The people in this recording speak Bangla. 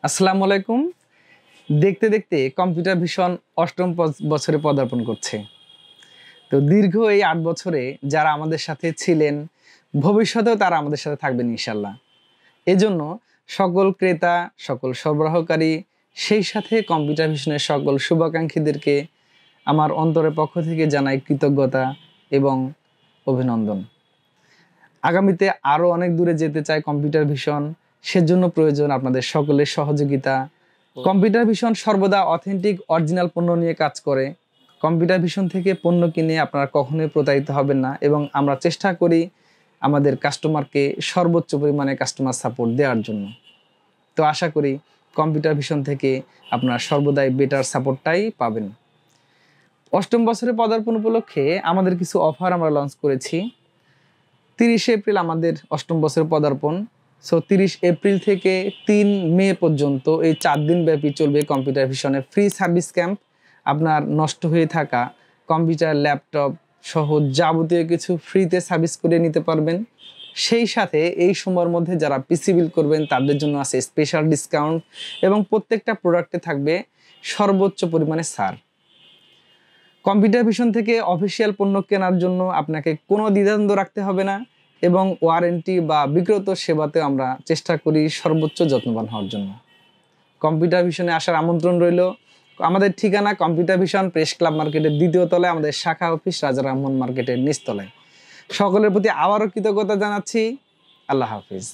আসসালামু আলাইকুম। দেখতে দেখতে কম্পিউটার ভিশন অষ্টম বছরে পদার্পণ করছে। তো দীর্ঘ এই ৮ বছরে যারা আমাদের সাথে ছিলেন, ভবিষ্যতেও তারা আমাদের সাথে থাকবেন ইনশাল্লাহ। এজন্য সকল ক্রেতা, সকল সরবরাহকারী, সেই সাথে কম্পিউটার ভিশনের সকল শুভাকাঙ্ক্ষীদেরকে আমার অন্তরের পক্ষ থেকে জানাই কৃতজ্ঞতা এবং অভিনন্দন। আগামীতে আরও অনেক দূরে যেতে চায় কম্পিউটার ভিশন, সেজন্য প্রয়োজন আপনাদের সকলের সহযোগিতা। কম্পিউটার ভিশন সর্বদা অথেন্টিক অরিজিনাল পণ্য নিয়ে কাজ করে। কম্পিউটার ভিশন থেকে পণ্য কিনে আপনারা কখনোই প্রতারিত হবেন না এবং আমরা চেষ্টা করি আমাদের কাস্টমারকে সর্বোচ্চ পরিমাণে কাস্টমার সাপোর্ট দেওয়ার জন্য। তো আশা করি কম্পিউটার ভিশন থেকে আপনারা সর্বদাই বেটার সাপোর্টটাই পাবেন। অষ্টম বছরে পদার্পণ উপলক্ষে আমাদের কিছু অফার আমরা লঞ্চ করেছি। 30 এপ্রিল আমাদের অষ্টম বছরের পদার্পণ। 30 এপ্রিল থেকে 3 মে পর্যন্ত এই 4 দিন ব্যাপী চলবে কম্পিউটার ভিশনের ফ্রি সার্ভিস ক্যাম্প। আপনার নষ্ট হয়ে থাকা কম্পিউটার, ল্যাপটপ সহ যাবতীয় কিছু ফ্রিতে সার্ভিস করে নিতে পারবেন। সেই সাথে এই সময়ের মধ্যে যারা পিসি বিল করবেন তাদের জন্য আছে স্পেশাল ডিসকাউন্ট এবং প্রত্যেকটা প্রোডাক্টে থাকবে সর্বোচ্চ পরিমাণে ছাড়। কম্পিউটার ভিশন থেকে অফিসিয়াল পণ্য কেনার জন্য আপনাকে কোনো দ্বিধাদ্বন্দ্ব রাখতে হবে না এবং ওয়ারেন্টি বা বিক্রত সেবাতে আমরা চেষ্টা করি সর্বোচ্চ যত্নবান হওয়ার জন্য। কম্পিউটার ভিশনে আসার আমন্ত্রণ রইল। আমাদের ঠিকানা কম্পিউটার ভিশন প্রেস ক্লাব মার্কেটের 2য় তলায়, আমাদের শাখা অফিস রাজা রামমোহন মার্কেটের নিচতলায়। সকলের প্রতি আবারও কৃতজ্ঞতা জানাচ্ছি। আল্লাহ হাফিজ।